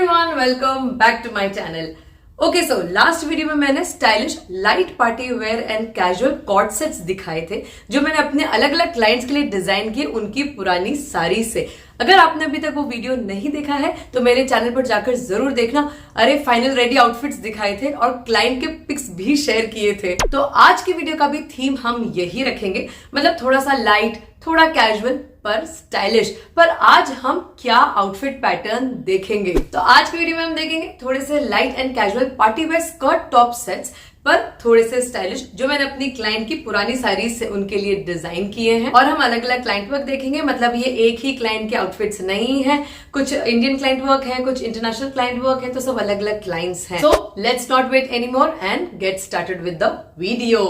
Everyone, welcome back to my channel. Okay so last video में मैंने stylish light party wear and casual cord sets दिखाए थे जो मैंने अपने अलग अलग क्लाइंट्स के लिए डिजाइन किए उनकी पुरानी साड़ी से। अगर आपने अभी तक वो वीडियो नहीं देखा है तो मेरे चैनल पर जाकर जरूर देखना। अरे फाइनल रेडी आउटफिट्स दिखाए थे और क्लाइंट के पिक्स भी शेयर किए थे। तो आज की वीडियो का भी थीम हम यही रखेंगे, मतलब थोड़ा सा लाइट, थोड़ा कैजुअल पर स्टाइलिश। पर आज हम क्या आउटफिट पैटर्न देखेंगे? तो आज की वीडियो में हम देखेंगे थोड़े से light and casual party wear skirt top sets पर थोड़े से स्टाइलिश जो मैंने अपनी क्लाइंट की पुरानी साड़ी से उनके लिए डिजाइन किए हैं। और हम अलग अलग क्लाइंट वर्क देखेंगे, मतलब ये एक ही क्लाइंट के आउटफिट्स नहीं है, कुछ इंडियन क्लाइंट वर्क है, कुछ इंटरनेशनल क्लाइंट वर्क है, तो सब अलग अलग क्लाइंट्स हैं। So let's not wait any more and get started with the video.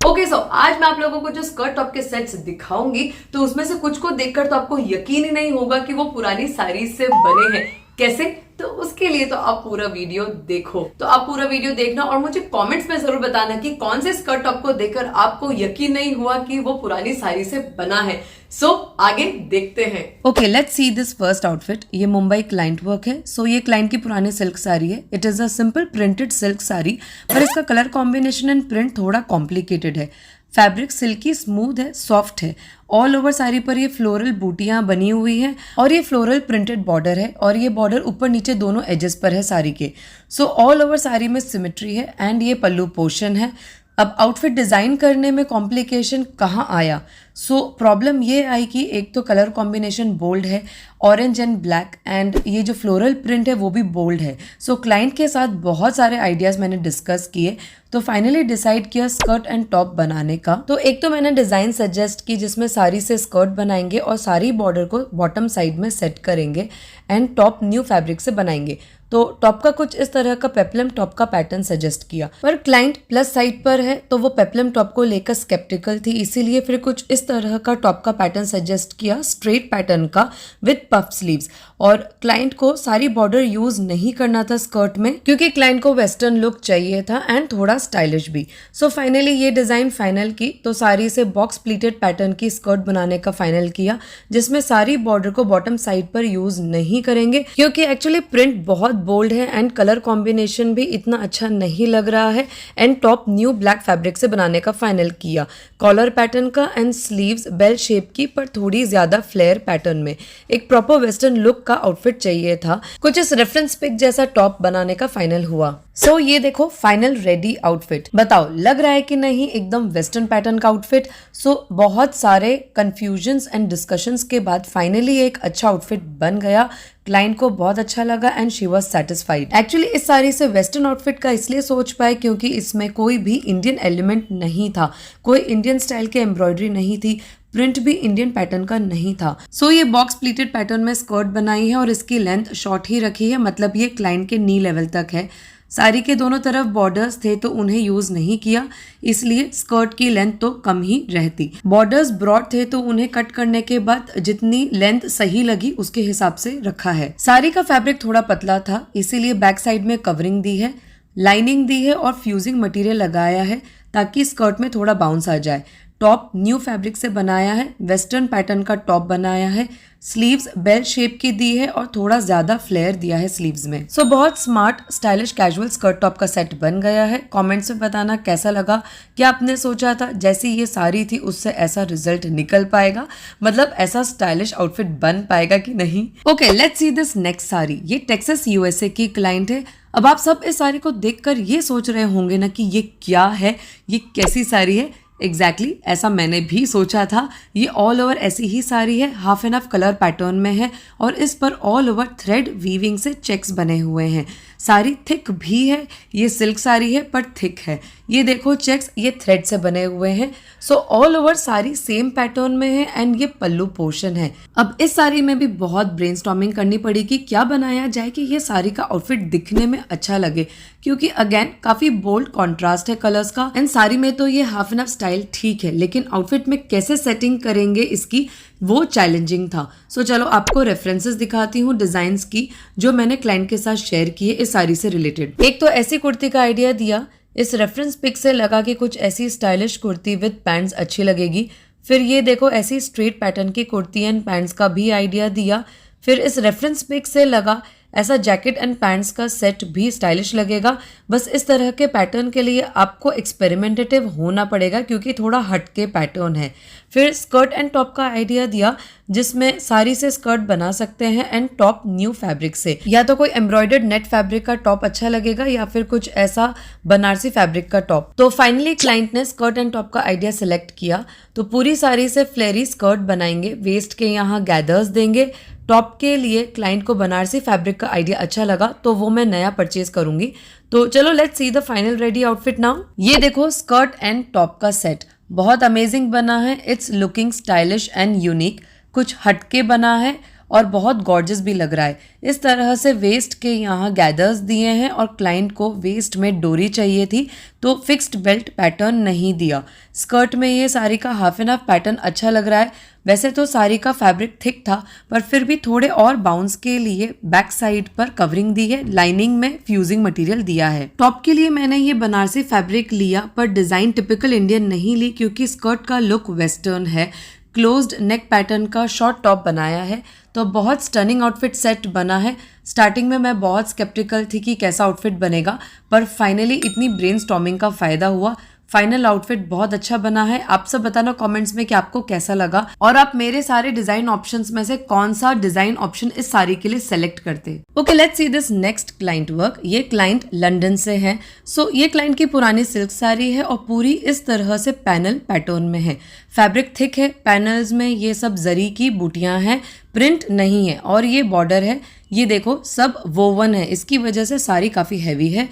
Okay so आज मैं आप लोगों को जो स्कर्ट टॉप के सेट्स दिखाऊंगी तो उसमें से कुछ को देखकर तो आपको यकीन ही नहीं होगा कि वो पुरानी साड़ी से बने हैं। कैसे? तो उसके लिए तो आप पूरा वीडियो देखो। तो आप पूरा वीडियो देखना और मुझे कमेंट्स में जरूर बताना कि कौन से स्कर्ट टॉप को देखकर आपको यकीन नहीं हुआ कि वो पुरानी साड़ी से बना है। सो आगे देखते हैं। Okay, let's see this first outfit. ये मुंबई क्लाइंट वर्क है। सो ये क्लाइंट की पुरानी सिल्क साड़ी है। It is a simple printed silk sari, पर इसका कलर कॉम्बिनेशन एंड प्रिंट थोड़ा कॉम्प्लिकेटेड है। फैब्रिक सिल्की स्मूथ है, सॉफ्ट है। ऑल ओवर साड़ी पर ये फ्लोरल बूटियां बनी हुई हैं और ये फ्लोरल प्रिंटेड बॉर्डर है और ये बॉर्डर ऊपर नीचे दोनों एजेस पर है साड़ी के। सो ऑल ओवर साड़ी में सिमेट्री है एंड ये पल्लू पोर्शन है। अब आउटफिट डिजाइन करने में कॉम्प्लिकेशन कहाँ आया? सो प्रॉब्लम ये आई कि एक तो कलर कॉम्बिनेशन बोल्ड है, ऑरेंज एंड ब्लैक, एंड ये जो फ्लोरल प्रिंट है वो भी बोल्ड है। सो क्लाइंट के साथ बहुत सारे आइडियाज मैंने डिस्कस किए तो फाइनली डिसाइड किया स्कर्ट एंड टॉप बनाने का। तो एक तो मैंने डिजाइन सजेस्ट की जिसमें साड़ी से स्कर्ट बनाएंगे और सारी बॉर्डर को बॉटम साइड में सेट करेंगे एंड टॉप न्यू फैब्रिक से बनाएंगे। तो टॉप का कुछ इस तरह का पेप्लम टॉप का पैटर्न सजेस्ट किया, पर क्लाइंट प्लस साइड पर है तो वो पेप्लम टॉप को लेकर स्केप्टिकल थी, इसीलिए फिर कुछ इस तरह का टॉप का पैटर्न सजेस्ट किया, स्ट्रेट पैटर्न का विद पफ स्लीव्स। और क्लाइंट को सारी बॉर्डर यूज नहीं करना था स्कर्ट में क्योंकि क्लाइंट को वेस्टर्न लुक चाहिए था एंड थोड़ा स्टाइलिश भी। सो फाइनली ये डिजाइन फाइनल की तो साड़ी से बॉक्स प्लीटेड पैटर्न की स्कर्ट बनाने का फाइनल किया जिसमें सारी बॉर्डर को बॉटम साइड पर यूज नहीं करेंगे क्योंकि एक्चुअली प्रिंट बहुत बोल्ड है एंड कलर कॉम्बिनेशन भी इतना अच्छा नहीं लग रहा है। And top new black fabric से बनाने का फाइनल किया, कॉलर पैटर्न का एंड स्लीव्स बेल शेप की पर थोड़ी ज्यादा फ्लेयर पैटर्न में। एक प्रॉपर वेस्टर्न लुक का आउटफिट चाहिए था। कुछ इस रेफरेंस पिक जैसा टॉप बनाने का फाइनल हुआ। सो ये देखो फाइनल रेडी आउटफिट। बताओ लग रहा है कि नहीं एकदम वेस्टर्न पैटर्न का आउटफिट? सो बहुत सारे कंफ्यूजन्स एंड डिस्कशंस के बाद फाइनली एक अच्छा आउटफिट बन गया। क्लाइंट को बहुत अच्छा लगा and she was satisfied. Actually इस साड़ी से वेस्टर्न आउटफिट का इसलिए सोच पाए क्योंकि इसमें कोई भी इंडियन एलिमेंट नहीं था, कोई इंडियन स्टाइल की एम्ब्रॉयडरी नहीं थी, प्रिंट भी इंडियन पैटर्न का नहीं था। सो ये बॉक्स प्लीटेड पैटर्न में स्कर्ट बनाई है और इसकी लेंथ शॉर्ट ही रखी है, मतलब ये क्लाइंट के नी लेवल तक है। साड़ी के दोनों तरफ बॉर्डर्स थे तो उन्हें यूज नहीं किया, इसलिए स्कर्ट की लेंथ तो कम ही रहती। बॉर्डर्स ब्रॉड थे तो उन्हें कट करने के बाद जितनी लेंथ सही लगी उसके हिसाब से रखा है। साड़ी का फैब्रिक थोड़ा पतला था इसीलिए बैक साइड में कवरिंग दी है, लाइनिंग दी है और फ्यूजिंग मटेरियल लगाया है ताकि स्कर्ट में थोड़ा बाउंस आ जाए। टॉप न्यू फैब्रिक से बनाया है, वेस्टर्न पैटर्न का टॉप बनाया है, स्लीव्स बेल शेप की दी है और थोड़ा ज्यादा फ्लेयर दिया है स्लीव्स में। सो बहुत smart stylish casual skirt top का सेट बन गया है। कमेंट्स में बताना कैसा लगा, क्या आपने सोचा था जैसी ये साड़ी थी उससे ऐसा रिजल्ट निकल पाएगा, मतलब ऐसा स्टाइलिश आउटफिट बन पाएगा कि नहीं? Okay, let's see this next sari. ये टेक्सास यूएसए की क्लाइंट है। अब आप सब इस साड़ी को देखकर ये सोच रहे होंगे ना कि ये क्या है, ये कैसी साड़ी है। एग्जैक्टली ऐसा मैंने भी सोचा था। ये ऑल ओवर ऐसी ही साड़ी है, half and half colour pattern में है और इस पर ऑल ओवर थ्रेड वीविंग से चेक्स बने हुए हैं। साड़ी थिक भी है, ये सिल्क साड़ी है पर थिक है। ये देखो चेक्स ये थ्रेड से बने हुए हैं। So all over sari same pattern में है एंड ये पल्लू पोर्शन है। अब इस साड़ी में भी बहुत ब्रेनस्टॉर्मिंग करनी पड़ी कि क्या बनाया जाए कि ये साड़ी का आउटफिट दिखने में अच्छा लगे क्योंकि अगेन काफी बोल्ड कॉन्ट्रास्ट है कलर्स का एंड साड़ी में तो ये हाफ एंड हाफ स्टाइल ठीक है लेकिन आउटफिट में कैसे सेटिंग करेंगे इसकी वो चैलेंजिंग था। सो चलो आपको रेफरेंसेस दिखाती हूँ डिजाइन्स की जो मैंने क्लाइंट के साथ शेयर किए इस साड़ी से रिलेटेड। एक तो ऐसी कुर्ती का आइडिया दिया, इस रेफरेंस पिक से लगा कि कुछ ऐसी स्टाइलिश कुर्ती विद पैंट्स अच्छी लगेगी। फिर ये देखो ऐसी स्ट्रेट पैटर्न की कुर्ती एंड पैंट्स का भी आइडिया दिया। फिर इस रेफरेंस पिक से लगा ऐसा जैकेट एंड पैंट्स का सेट भी स्टाइलिश लगेगा। बस इस तरह के पैटर्न के लिए आपको एक्सपेरिमेंटेटिव होना पड़ेगा क्योंकि थोड़ा हटके पैटर्न है। फिर स्कर्ट एंड टॉप का आइडिया दिया जिसमें साड़ी से स्कर्ट बना सकते हैं एंड टॉप न्यू फैब्रिक से, या तो कोई एम्ब्रॉयडर्ड नेट फैब्रिक का टॉप अच्छा लगेगा या फिर कुछ ऐसा बनारसी फैब्रिक का टॉप। तो फाइनली क्लाइंट ने स्कर्ट एंड टॉप का आइडिया सिलेक्ट किया। तो पूरी साड़ी से फ्लेरी स्कर्ट बनाएंगे, वेस्ट के यहाँ गैदर्स देंगे। टॉप के लिए क्लाइंट को बनारसी फैब्रिक का आइडिया अच्छा लगा तो वो मैं नया परचेज करूंगी। तो चलो let's see the final ready outfit now. ये देखो स्कर्ट एंड टॉप का सेट बहुत अमेजिंग बना है। It's looking stylish and unique, कुछ हटके बना है और बहुत गॉर्जियस भी लग रहा है। इस तरह से वेस्ट के यहाँ गैदर्स दिए हैं और क्लाइंट को वेस्ट में डोरी चाहिए थी तो फिक्स्ड बेल्ट पैटर्न नहीं दिया। स्कर्ट में ये साड़ी का हाफ एंड हाफ पैटर्न अच्छा लग रहा है। वैसे तो साड़ी का फैब्रिक थिक था पर फिर भी थोड़े और बाउंस के लिए बैक साइड पर कवरिंग दी है, लाइनिंग में फ्यूजिंग मटेरियल दिया है। टॉप के लिए मैंने ये बनारसी फैब्रिक लिया पर डिजाइन टिपिकल इंडियन नहीं ली क्योंकि स्कर्ट का लुक वेस्टर्न है। क्लोज्ड नेक पैटर्न का शॉर्ट टॉप बनाया है तो बहुत स्टनिंग आउटफिट सेट बना है। स्टार्टिंग में मैं बहुत स्केप्टिकल थी कि कैसा आउटफिट बनेगा पर फाइनली इतनी ब्रेनस्टॉर्मिंग का फायदा हुआ। फाइनल आउटफिट बहुत अच्छा बना है। आप सब बताना कमेंट्स में कि आपको कैसा लगा और आप मेरे सारे डिजाइन ऑप्शंस में से कौन सा डिजाइन ऑप्शन इस साड़ी के लिए सेलेक्ट करते। Okay let's see this next client work. ये क्लाइंट लंदन से है। सो ये क्लाइंट की पुरानी सिल्क साड़ी है और पूरी इस तरह से पैनल पैटर्न में है। फैब्रिक थिक है, पैनल्स में ये सब जरी की बूटियां हैं, प्रिंट नहीं है और ये बॉर्डर है। ये देखो सब वोवन है, इसकी वजह से साड़ी काफी हैवी है।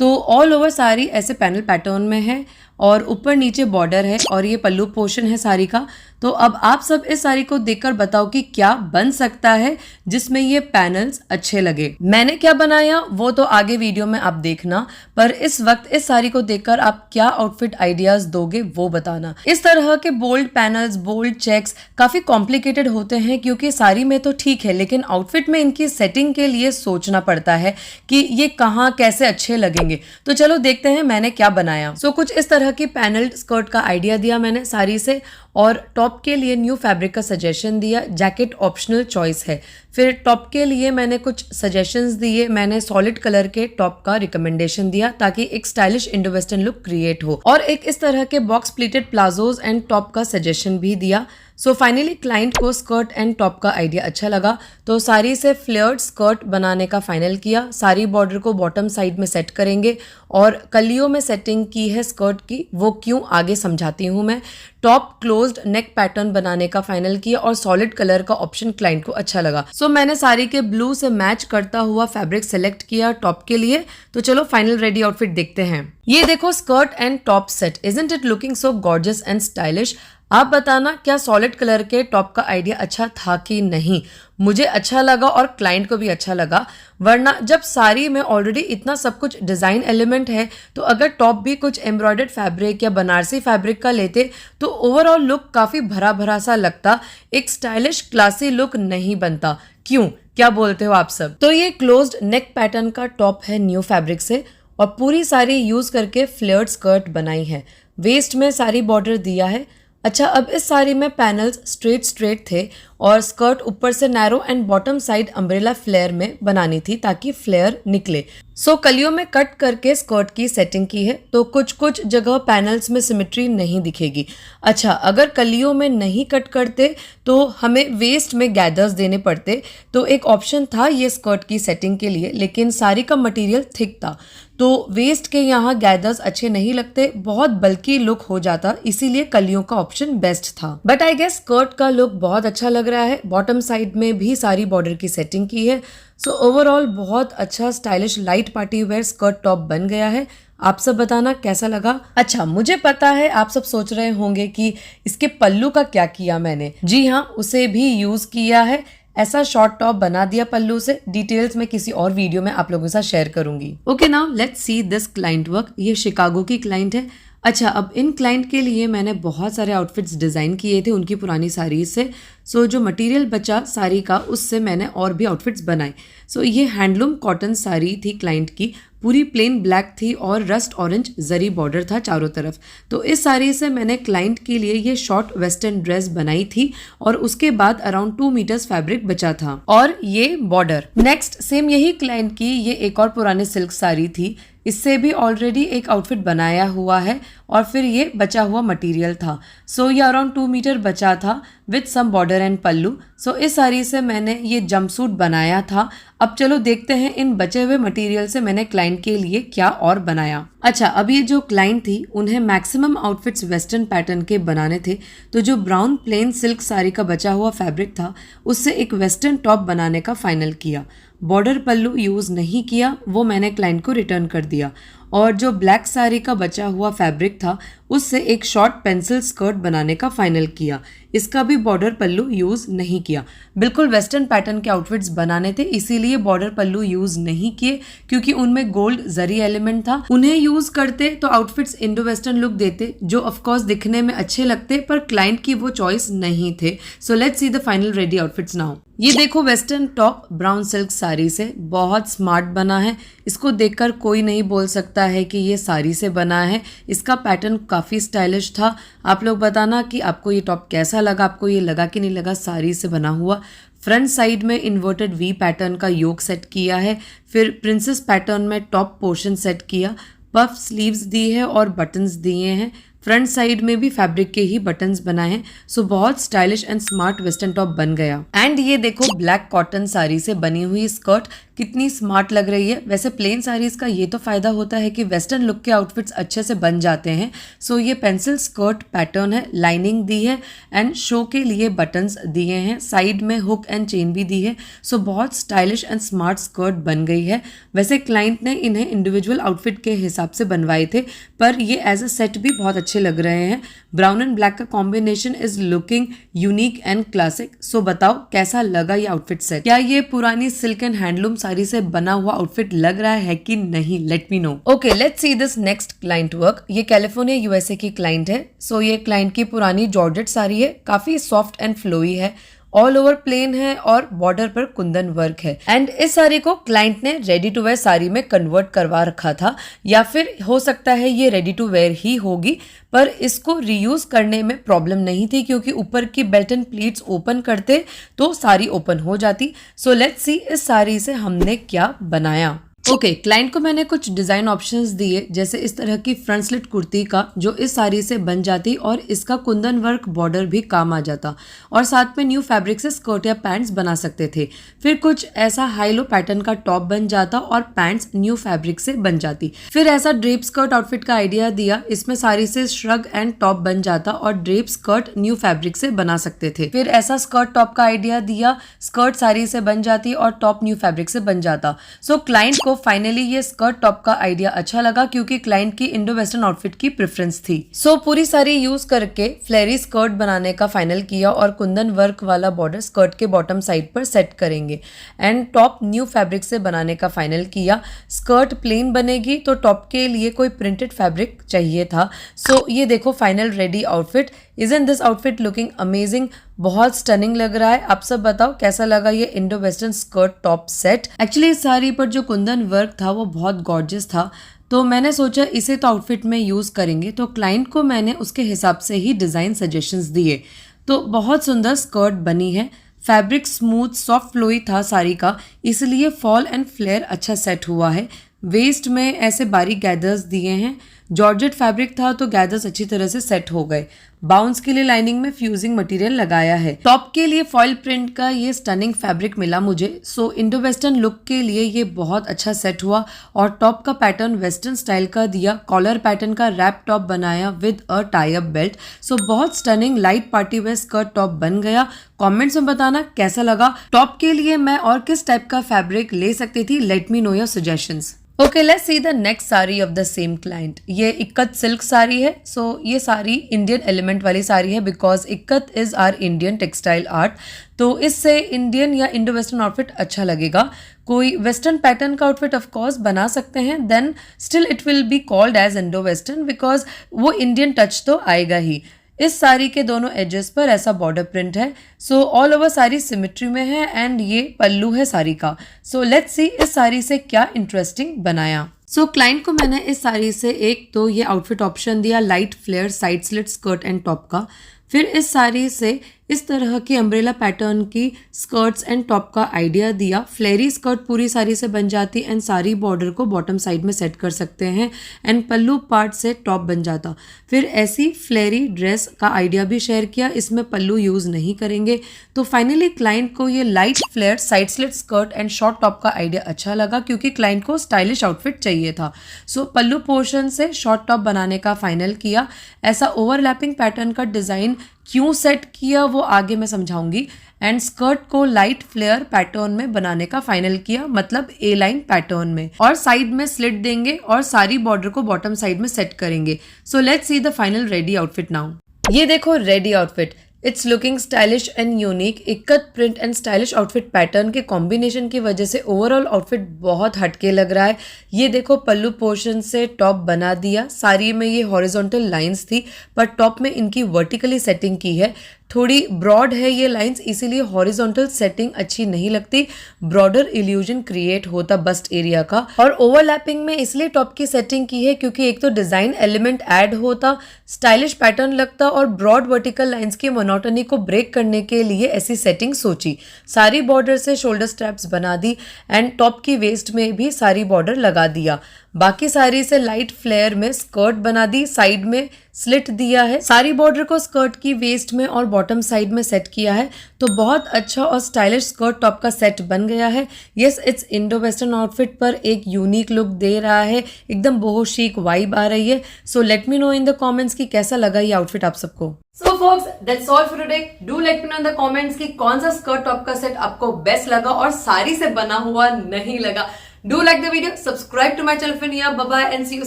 तो ऑल ओवर साड़ी ऐसे पैनल पैटर्न में है और ऊपर नीचे बॉर्डर है और ये पल्लू पोर्शन है साड़ी का। तो अब आप सब इस साड़ी को देखकर बताओ कि क्या बन सकता है जिसमें ये पैनल्स अच्छे लगे। मैंने क्या बनाया वो तो आगे वीडियो में आप देखना, पर इस वक्त इस साड़ी को देखकर आप क्या आउटफिट आइडियाज दोगे वो बताना। इस तरह के बोल्ड पैनल्स, बोल्ड चेक्स काफी कॉम्प्लिकेटेड होते हैं क्योंकि साड़ी में तो ठीक है लेकिन आउटफिट में इनकी सेटिंग के लिए सोचना पड़ता है कि ये कहाँ कैसे अच्छे लगेंगे। तो चलो देखते हैं मैंने क्या बनाया। सो कुछ इस तरह की पैनल्ड स्कर्ट का आइडिया दिया मैंने साड़ी से और टॉप के लिए न्यू फैब्रिक का सजेशन दिया। जैकेट ऑप्शनल चॉइस है। फिर टॉप के लिए मैंने कुछ सजेशंस दिए। मैंने सॉलिड कलर के टॉप का रिकमेंडेशन दिया ताकि एक stylish Indo western look create हो और एक इस तरह के box pleated palazzos and top का सजेशन भी दिया। सो फाइनली क्लाइंट को स्कर्ट एंड टॉप का आइडिया अच्छा लगा तो साड़ी से फ्लेयर्ड स्कर्ट बनाने का फाइनल किया। साड़ी बॉर्डर को बॉटम साइड में सेट करेंगे और कलियों में सेटिंग की है स्कर्ट की, वो क्यों आगे समझाती हूँ मैं। टॉप क्लोज्ड नेक पैटर्न बनाने का फाइनल किया और सॉलिड कलर का ऑप्शन क्लाइंट को अच्छा लगा। सो मैंने साड़ी के ब्लू से मैच करता हुआ फैब्रिक सेलेक्ट किया टॉप के लिए। तो चलो फाइनल रेडी आउटफिट देखते हैं। ये देखो skirt and top set, isn't it looking so gorgeous and stylish. आप बताना क्या सॉलिड कलर के टॉप का आइडिया अच्छा था कि नहीं। मुझे अच्छा लगा और क्लाइंट को भी अच्छा लगा, वरना जब साड़ी में ऑलरेडी इतना सब कुछ डिजाइन एलिमेंट है तो अगर टॉप भी कुछ एम्ब्रॉयडर्ड फैब्रिक या बनारसी फैब्रिक का लेते तो ओवरऑल लुक काफी भरा भरा सा लगता, एक स्टाइलिश क्लासी लुक नहीं बनता। क्यों, क्या बोलते हो आप सब। तो ये क्लोज्ड नेक पैटर्न का टॉप है न्यू फैब्रिक से और पूरी साड़ी यूज करके फ्लेयर्ड स्कर्ट बनाई है। वेस्ट में साड़ी बॉर्डर दिया है। अच्छा, अब इस साड़ी में पैनल्स स्ट्रेट थे और स्कर्ट ऊपर से narrow and bottom side umbrella flare में बनानी थी ताकि फ्लेयर निकले। सो कलियों में कट करके स्कर्ट की सेटिंग की है तो कुछ कुछ जगह पैनल्स में सिमेट्री नहीं दिखेगी। अच्छा, अगर कलियों में नहीं कट करते तो हमें वेस्ट में गैदर्स देने पड़ते। तो एक ऑप्शन था ये स्कर्ट की सेटिंग के लिए, लेकिन साड़ी का मटेरियल थिक था तो वेस्ट के यहाँ गैदर्स अच्छे नहीं लगते, बहुत बल्कि लुक हो जाता, इसीलिए कलियों का ऑप्शन बेस्ट था। बट आई गेस स्कर्ट का लुक बहुत अच्छा लग रहा है। बॉटम साइड में भी सारी बॉर्डर की सेटिंग की है। सो ओवरऑल बहुत अच्छा stylish light party wear skirt top बन गया है। आप सब बताना कैसा लगा। अच्छा, मुझे पता है आप सब सोच रहे होंगे कि इसके पल्लू का क्या किया मैंने। जी हाँ, उसे भी यूज किया है। ऐसा शॉर्ट टॉप बना दिया पल्लू से। डिटेल्स में किसी और वीडियो में आप लोगों के साथ शेयर करूंगी। Okay, now let's see this client work. ये शिकागो की क्लाइंट है। अच्छा, अब इन क्लाइंट के लिए मैंने बहुत सारे आउटफिट्स डिज़ाइन किए थे उनकी पुरानी साड़ी से। सो जो मटेरियल बचा साड़ी का उससे मैंने और भी आउटफिट्स बनाए। सो ये हैंडलूम कॉटन साड़ी थी क्लाइंट की, पूरी प्लेन ब्लैक थी और रस्ट ऑरेंज जरी बॉर्डर था चारों तरफ। तो इस साड़ी से मैंने क्लाइंट के लिए ये शॉर्ट वेस्टर्न ड्रेस बनाई थी और उसके बाद अराउंड 2 मीटर्स फैब्रिक बचा था और ये बॉर्डर। नेक्स्ट सेम यही क्लाइंट की ये एक और पुरानी सिल्क साड़ी थी। इससे भी ऑलरेडी एक आउटफिट बनाया हुआ है और फिर ये बचा हुआ मटेरियल था। सो ये अराउंड 2 मीटर बचा था विथ सम बॉर्डर एंड पल्लू। सो इस साड़ी से मैंने ये जंपसूट बनाया था। अब चलो देखते हैं इन बचे हुए मटेरियल से मैंने क्लाइंट के लिए क्या और बनाया। अच्छा, अब ये जो क्लाइंट थी उन्हें मैक्सिमम आउटफिट्स वेस्टर्न पैटर्न के बनाने थे, तो जो ब्राउन प्लेन सिल्क साड़ी का बचा हुआ फैब्रिक था उससे एक वेस्टर्न टॉप बनाने का फाइनल किया। बॉर्डर पल्लू यूज़ नहीं किया, वो मैंने क्लाइंट को रिटर्न कर दिया। और जो ब्लैक साड़ी का बचा हुआ फैब्रिक था उससे एक शॉर्ट पेंसिल स्कर्ट बनाने का फाइनल किया। इसका भी बॉर्डर पल्लू यूज़ नहीं किया। बिल्कुल वेस्टर्न पैटर्न के आउटफिट्स बनाने थे, इसीलिए बॉर्डर पल्लू यूज़ नहीं किए क्योंकि उनमें गोल्ड जरी एलिमेंट था। उन्हें यूज़ करते तो आउटफिट्स इंडो वेस्टर्न लुक देते, जो ऑफकोर्स दिखने में अच्छे लगते, पर क्लाइंट की वो चॉइस नहीं थे। So let's see the final ready outfits now. ये देखो western top brown silk sari से बहुत स्मार्ट बना है। इसको देखकर कोई नहीं बोल सकता है कि ये साड़ी से बना है। इसका पैटर्न काफ़ी स्टाइलिश था। आप लोग बताना कि आपको ये टॉप कैसा लगा, आपको ये लगा कि नहीं लगा साड़ी से बना हुआ। फ्रंट साइड में इन्वर्टेड वी पैटर्न का योक सेट किया है, फिर प्रिंसेस पैटर्न में टॉप पोर्शन सेट किया, पफ स्लीव्स दी है और बटन्स दिए हैं। फ्रंट साइड में भी फैब्रिक के ही बटन्स बनाए हैं। सो बहुत stylish and smart western top बन गया। एंड ये देखो ब्लैक कॉटन साड़ी से बनी हुई स्कर्ट कितनी स्मार्ट लग रही है। वैसे प्लेन साड़ीज का ये तो फायदा होता है कि वेस्टर्न लुक के आउटफिट्स अच्छे से बन जाते हैं। सो ये पेंसिल स्कर्ट पैटर्न है, लाइनिंग दी है एंड शो के लिए बटन्स दिए हैं, साइड में हुक एंड चेन भी दी है। सो बहुत स्टाइलिश एंड स्मार्ट स्कर्ट बन गई है। वैसे क्लाइंट ने इन्हें इंडिविजुअल आउटफिट के हिसाब से बनवाए थे, पर ये एज अ सेट भी बहुत अच्छे लग रहे हैं। ब्राउन एंड ब्लैक का combination is looking unique and classic. So बताओ कैसा लगा ये आउटफिट सेट? क्या ये पुरानी सिल्क एंड हैंडलूम साड़ी से बना हुआ आउटफिट लग रहा है कि नहीं? Let me know. Okay, let's see this next client work. ये कैलिफोर्निया यूएसए की क्लाइंट है। सो ये क्लाइंट की पुरानी जॉर्जेट साड़ी है, काफी सॉफ्ट एंड फ्लोई है, ऑल ओवर प्लेन है और बॉर्डर पर कुंदन वर्क है। एंड इस साड़ी को क्लाइंट ने रेडी टू वेयर साड़ी में कन्वर्ट करवा रखा था, या फिर हो सकता है ये रेडी टू वेयर ही होगी, पर इसको रीयूज करने में प्रॉब्लम नहीं थी क्योंकि ऊपर की बेल्ट एंड प्लीट्स ओपन करते तो साड़ी ओपन हो जाती। सो लेट्स सी इस साड़ी से हमने क्या बनाया। ओके, क्लाइंट को मैंने कुछ डिज़ाइन ऑप्शंस दिए, जैसे इस तरह की फ्रंट स्लिट कुर्ती का जो इस साड़ी से बन जाती और इसका कुंदन वर्क बॉर्डर भी काम आ जाता, और साथ में न्यू फैब्रिक से स्कर्ट या पैंट्स बना सकते थे। फिर कुछ ऐसा हाई लो पैटर्न का टॉप बन जाता और पैंट्स न्यू फैब्रिक से बन जाती। फिर ऐसा ड्रेप स्कर्ट आउटफिट का आइडिया दिया, इसमें साड़ी से श्रग एंड टॉप बन जाता और ड्रेप स्कर्ट न्यू फैब्रिक से बना सकते थे। फिर ऐसा स्कर्ट टॉप का आइडिया दिया, स्कर्ट साड़ी से बन जाती और टॉप न्यू फैब्रिक से बन जाता। सो क्लाइंट को फाइनली ये स्कर्ट टॉप का आइडिया अच्छा लगा क्योंकि क्लाइंट की इंडो वेस्टर्न आउटफिट की प्रेफरेंस थी। सो पूरी साड़ी यूज करके फ्लेरी स्कर्ट बनाने का फाइनल किया और कुंदन वर्क वाला बॉर्डर स्कर्ट के बॉटम साइड पर सेट करेंगे एंड टॉप न्यू फैब्रिक से बनाने का फाइनल किया। स्कर्ट प्लेन बनेगी तो टॉप के लिए कोई प्रिंटेड फैब्रिक चाहिए था। सो ये देखो final ready outfit. Isn't this outfit looking amazing? बहुत स्टनिंग लग रहा है। आप सब बताओ कैसा लगा ये Indo western skirt top set. Actually इस साड़ी पर जो कुंदन वर्क था वो बहुत गॉर्जियस था, तो मैंने सोचा इसे तो आउटफिट में यूज़ करेंगे, तो क्लाइंट को मैंने उसके हिसाब से ही डिज़ाइन सजेशंस दिए। तो बहुत सुंदर स्कर्ट बनी है। फैब्रिक स्मूथ सॉफ्ट फ्लोई था साड़ी का, इसलिए फॉल एंड फ्लेयर अच्छा सेट हुआ है। वेस्ट में ऐसे बारीक गैदर्स दिए हैं। जॉर्जेट फैब्रिक था तो गैदर्स अच्छी तरह से सेट हो गए। बाउंस के लिए लाइनिंग में फ्यूजिंग मटेरियल लगाया है। टॉप के लिए फॉइल प्रिंट का ये स्टनिंग फैब्रिक मिला मुझे। सो इंडो वेस्टर्न लुक के लिए ये बहुत अच्छा सेट हुआ और टॉप का पैटर्न वेस्टर्न स्टाइल का दिया। कॉलर पैटर्न का रैप टॉप बनाया with a tie up belt. So बहुत stunning light party wear skirt top बन गया। कमेंट्स में बताना कैसा लगा। टॉप के लिए मैं और किस टाइप का फैब्रिक ले सकती थी? Let me know your suggestions. Okay, let's see the next sari of the same client. ये इक्कत सिल्क साड़ी है। सो ये साड़ी इंडियन एलिमेंट वाली साड़ी है because ikat is our Indian textile art. तो इससे इंडियन या इंडो वेस्टर्न आउटफिट अच्छा लगेगा। कोई वेस्टर्न पैटर्न का आउटफिट ऑफ कोर्स बना सकते हैं, then still it will be called as Indo western because वो इंडियन टच तो आएगा ही। इस साड़ी के दोनों एजेस पर ऐसा बॉर्डर प्रिंट है। So all over sari symmetry में है एंड ये पल्लू है साड़ी का। सो लेट्स सी इस साड़ी से क्या इंटरेस्टिंग बनाया। सो क्लाइंट को मैंने इस साड़ी से एक तो ये आउटफिट ऑप्शन दिया light flare side slit skirt and top का, फिर इस साड़ी से इस तरह की अम्ब्रेला पैटर्न की स्कर्ट्स एंड टॉप का आइडिया दिया। फ्लेरी स्कर्ट पूरी साड़ी से बन जाती एंड सारी बॉर्डर को बॉटम साइड में सेट कर सकते हैं एंड पल्लू पार्ट से टॉप बन जाता। फिर ऐसी फ्लेरी ड्रेस का आइडिया भी शेयर किया, इसमें पल्लू यूज़ नहीं करेंगे। तो फाइनली क्लाइंट को ये light flare side slit skirt and short top का आइडिया अच्छा लगा क्योंकि क्लाइंट को स्टाइलिश आउटफिट चाहिए था। सो पल्लू पोर्शन से शॉर्ट टॉप बनाने का फाइनल किया। ऐसा ओवरलैपिंग पैटर्न का डिज़ाइन क्यों सेट किया वो आगे मैं समझाऊंगी। एंड स्कर्ट को लाइट फ्लेयर पैटर्न में बनाने का फाइनल किया, मतलब ए लाइन पैटर्न में, और साइड में स्लिट देंगे और सारी बॉर्डर को बॉटम साइड में सेट करेंगे। So let's see the final ready outfit now. ये देखो ready outfit, it's looking stylish and unique. Ikat print and stylish outfit pattern के कॉम्बिनेशन की वजह से ओवरऑल आउटफिट बहुत हटके लग रहा है। ये देखो पल्लू पोर्शन से टॉप बना दिया। साड़ी में ये हॉरिजॉन्टल लाइंस थी पर टॉप में इनकी वर्टिकली सेटिंग की है। थोड़ी ब्रॉड है ये लाइंस, इसीलिए हॉरिजॉन्टल सेटिंग अच्छी नहीं लगती, ब्रॉडर इल्यूजन क्रिएट होता बस्ट एरिया का। और ओवरलैपिंग में इसलिए टॉप की सेटिंग की है क्योंकि एक तो डिजाइन एलिमेंट ऐड होता, स्टाइलिश पैटर्न लगता और ब्रॉड वर्टिकल लाइंस की मोनोटनी को ब्रेक करने के लिए ऐसी सेटिंग सोची। सारी बॉर्डर से शोल्डर स्ट्रैप्स बना दी एंड टॉप की वेस्ट में भी सारी बॉर्डर लगा दिया। बाकी साड़ी से लाइट फ्लेयर में स्कर्ट बना दी, साइड में स्लिट दिया है। सारी बॉर्डर को स्कर्ट की वेस्ट में और बॉटम साइड में सेट किया है। तो बहुत अच्छा और स्टाइलिश स्कर्ट टॉप का सेट बन गया है। Yes, it's Indo western outfit पर एक यूनिक लुक दे रहा है, एकदम बोहो chic वाइब आ रही है। So let me know in the comments कि कैसा लगा ये आउटफिट आप सबको। So folks, that's all for today. Do let me know in the comments कि कौन सा स्कर्ट टॉप का सेट आपको बेस्ट लगा और साड़ी से बना हुआ नहीं लगा। Do like the video, subscribe to my channel for Nia. Bye bye and see you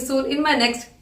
soon in my next